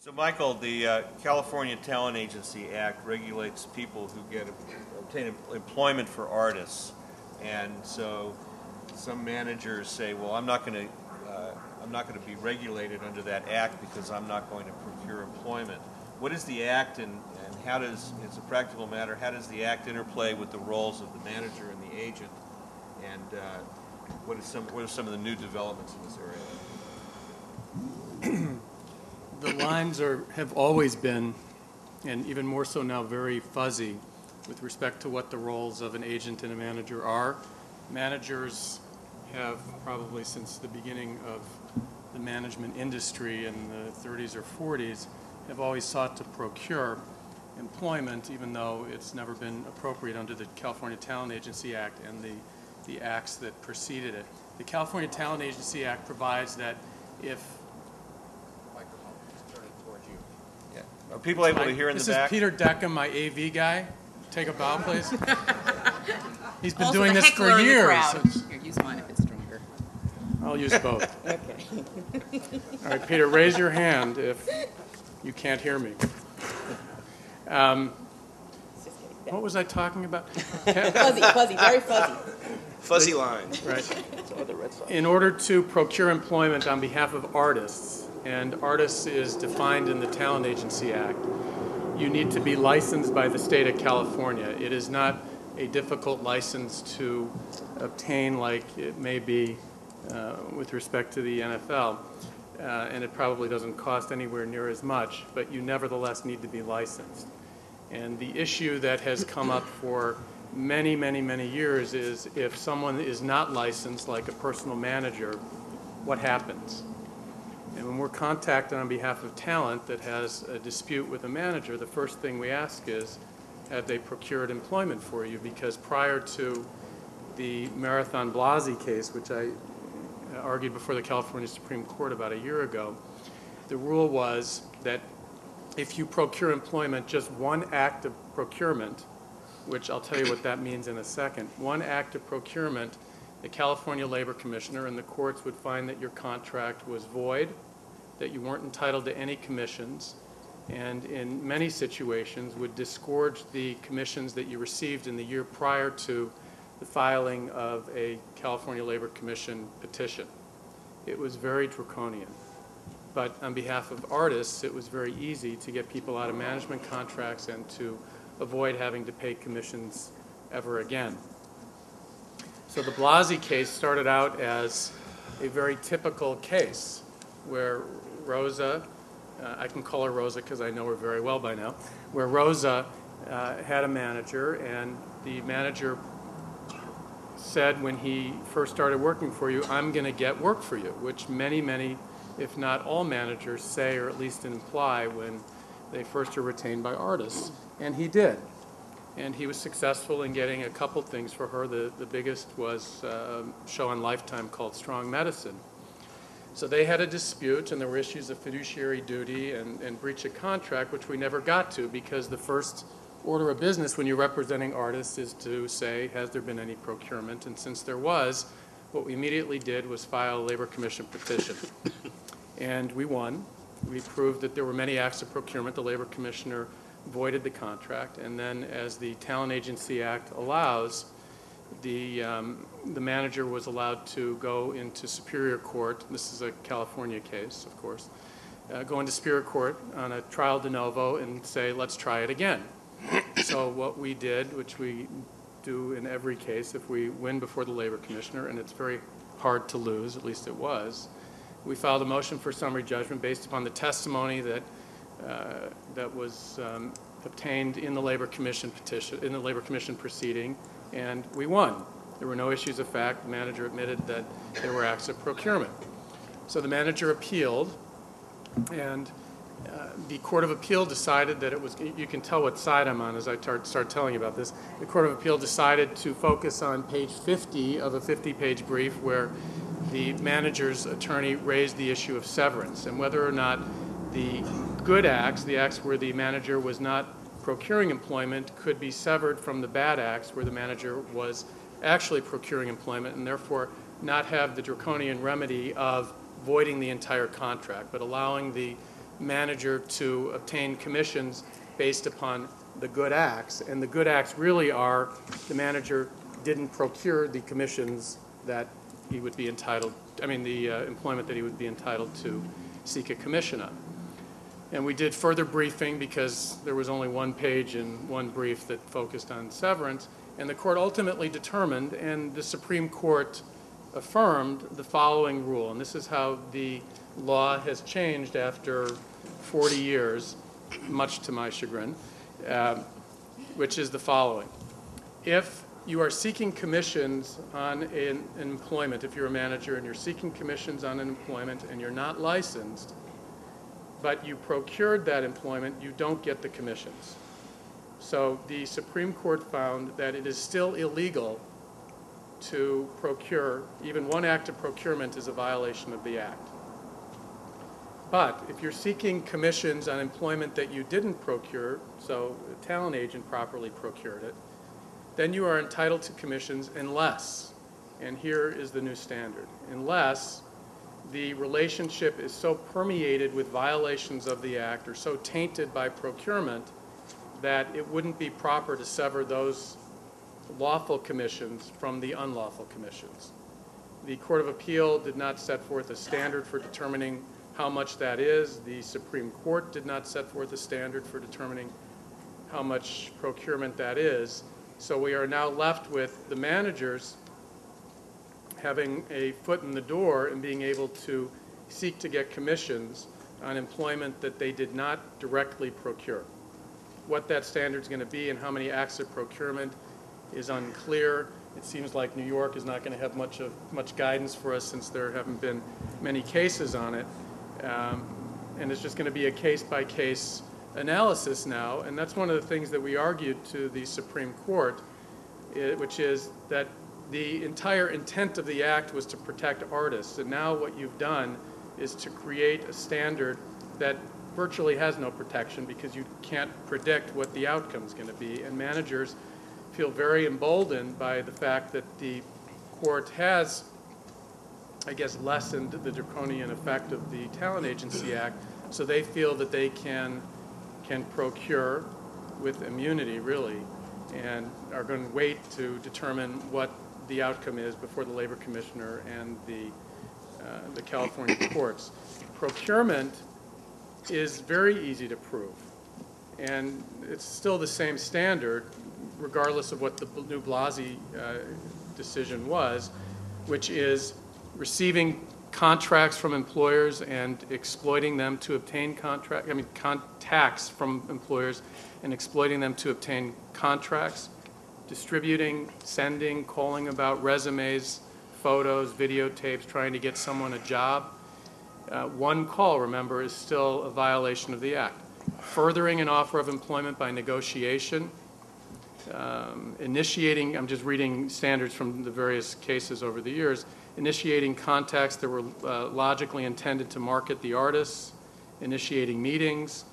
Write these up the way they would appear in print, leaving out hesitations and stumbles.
So, Michael, the California Talent Agency Act regulates people who obtain employment for artists, and so some managers say, "Well, I'm not going to be regulated under that act because I'm not going to procure employment." What is the act, and how does, it's a practical matter, how does the act interplay with the roles of the manager and the agent, and what are some of the new developments in this area? The lines have always been, and even more so now, very fuzzy with respect to what the roles of an agent and a manager are. Managers have probably since the beginning of the management industry in the 30s or 40s have always sought to procure employment, even though it's never been appropriate under the California Talent Agency Act and the acts that preceded it. The California Talent Agency Act provides that if Are people able to hear in the back? This is Peter Deckham, my AV guy. Take a bow, please. He's been also doing the this for heckler in the years. crowd. Here, use mine if it's stronger. I'll use both. Okay. All right, Peter, raise your hand if you can't hear me. What was I talking about? Fuzzy, very fuzzy. Fuzzy lines. Right. In order to procure employment on behalf of artists, and artists is defined in the Talent Agency Act, you need to be licensed by the state of California. It is not a difficult license to obtain like it may be with respect to the NFL, and it probably doesn't cost anywhere near as much, but you nevertheless need to be licensed. And the issue that has come up for many, many, many years is if someone is not licensed, like a personal manager, what happens? And when we're contacted on behalf of talent that has a dispute with a manager, the first thing we ask is, have they procured employment for you? Because prior to the Marathon Blasi case, which I argued before the California Supreme Court about a year ago, the rule was that if you procure employment, just one act of procurement, which I'll tell you what that means in a second, one act of procurement, the California Labor Commissioner and the courts would find that your contract was void, that you weren't entitled to any commissions, and in many situations would disgorge the commissions that you received in the year prior to the filing of a California Labor Commission petition. It was very draconian. But on behalf of artists, it was very easy to get people out of management contracts and to avoid having to pay commissions ever again. So the Blasi case started out as a very typical case where Rosa, I can call her Rosa because I know her very well by now, where Rosa had a manager, and the manager said when he first started working for you, I'm going to get work for you, which many, many, if not all managers say, or at least imply when they first are retained by artists. And he did. And he was successful in getting a couple things for her. The biggest was a show on Lifetime called Strong Medicine. So they had a dispute, and there were issues of fiduciary duty and breach of contract, which we never got to because the first order of business when you're representing artists is to say, has there been any procurement? And since there was, what we immediately did was file a Labor Commission petition. And we won. We proved that there were many acts of procurement. The Labor Commissioner voided the contract. And then as the Talent Agency Act allows, the manager was allowed to go into Superior Court. This is a California case, of course. Go into Superior Court on a trial de novo and say, let's try it again. So what we did, which we do in every case if we win before the Labor Commissioner, and it's very hard to lose, at least it was, we filed a motion for summary judgment based upon the testimony that was obtained in the Labor Commission petition, in the Labor Commission proceeding, and we won. There were no issues of fact. The manager admitted that there were acts of procurement. So the manager appealed, and the Court of Appeal decided that it was, you can tell what side I'm on as I start telling you about this. The Court of Appeal decided to focus on page 50 of a 50-page brief where the manager's attorney raised the issue of severance and whether or not the good acts, the acts where the manager was not procuring employment, could be severed from the bad acts where the manager was actually procuring employment and therefore not have the draconian remedy of voiding the entire contract, but allowing the manager to obtain commissions based upon the good acts. And the good acts really are the manager didn't procure the commissions that he would be entitled, the employment that he would be entitled to seek a commission on. And we did further briefing because there was only one page in one brief that focused on severance. And the court ultimately determined, and the Supreme Court affirmed, the following rule. And this is how the law has changed after 40 years, much to my chagrin, which is the following. If you are seeking commissions on an employment, if you're a manager and you're seeking commissions on an employment and you're not licensed, but you procured that employment, you don't get the commissions. So the Supreme Court found that it is still illegal to procure. Even one act of procurement is a violation of the act. But if you're seeking commissions on employment that you didn't procure, so a talent agent properly procured it, then you are entitled to commissions unless, and here is the new standard, unless the relationship is so permeated with violations of the act or so tainted by procurement that it wouldn't be proper to sever those lawful commissions from the unlawful commissions. The Court of Appeal did not set forth a standard for determining how much that is. The Supreme Court did not set forth a standard for determining how much procurement that is. So we are now left with the managers having a foot in the door and being able to seek to get commissions on employment that they did not directly procure. What that standard is going to be and how many acts of procurement is unclear. It seems like New York is not going to have much guidance for us since there haven't been many cases on it. And it's just going to be a case-by-case analysis now. And that's one of the things that we argued to the Supreme Court, which is that the entire intent of the act was to protect artists, and now what you've done is to create a standard that virtually has no protection because you can't predict what the outcome is going to be, and managers feel very emboldened by the fact that the court has, I guess, lessened the draconian effect of the Talent Agency Act, so they feel that they can procure with immunity, really, and are going to wait to determine what the outcome is before the Labor Commissioner and the California courts. Procurement is very easy to prove, and it's still the same standard regardless of what the New Blasey decision was, which is receiving contracts from employers and exploiting them to obtain contacts from employers and exploiting them to obtain contracts, distributing, sending, calling about resumes, photos, videotapes, trying to get someone a job. One call, remember, is still a violation of the act. Furthering an offer of employment by negotiation, initiating, I'm just reading standards from the various cases over the years, initiating contacts that were logically intended to market the artists, initiating meetings,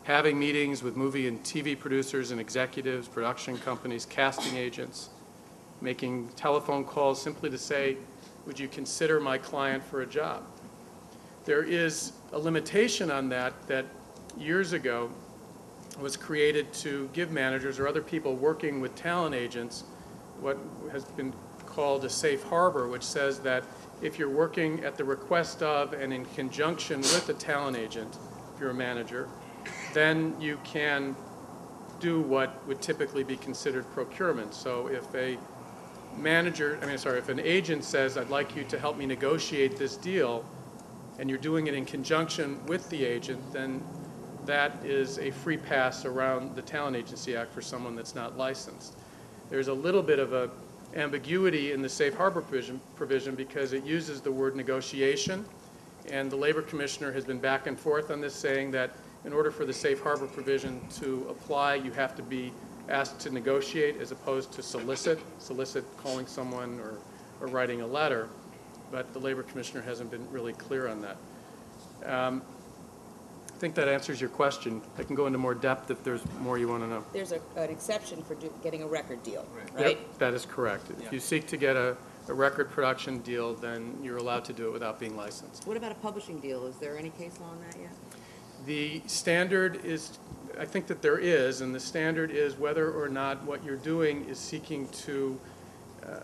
having meetings with movie and TV producers and executives, production companies, casting agents, making telephone calls simply to say, would you consider my client for a job? There is a limitation on that years ago was created to give managers or other people working with talent agents what has been called a safe harbor, which says that if you're working at the request of and in conjunction with a talent agent, if you're a manager, then you can do what would typically be considered procurement. So if if an agent says, I'd like you to help me negotiate this deal, and you're doing it in conjunction with the agent, then that is a free pass around the Talent Agency Act for someone that's not licensed. There's a little bit of a ambiguity in the safe harbor provision because it uses the word negotiation, and the Labor Commissioner has been back and forth on this, saying that in order for the safe harbor provision to apply, you have to be asked to negotiate as opposed to solicit calling someone or writing a letter, but the Labor Commissioner hasn't been really clear on that. I think that answers your question. I can go into more depth if there's more you want to know. There's an exception for getting a record deal, right? Yep, that is correct. If you seek to get a record production deal, then you're allowed to do it without being licensed. What about a publishing deal? Is there any case law on that yet? The standard is, I think that there is, and the standard is whether or not what you're doing is seeking to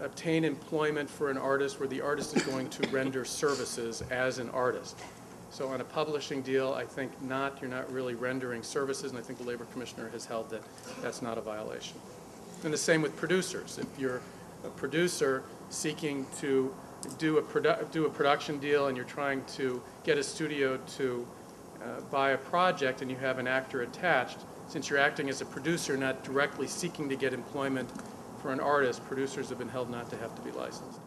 obtain employment for an artist where the artist is going to render services as an artist. So on a publishing deal, I think not, you're not really rendering services, and I think the Labor Commissioner has held that that's not a violation. And the same with producers. If you're a producer seeking to do a production deal and you're trying to get a studio to buy a project and you have an actor attached, since you're acting as a producer, not directly seeking to get employment for an artist, producers have been held not to have to be licensed.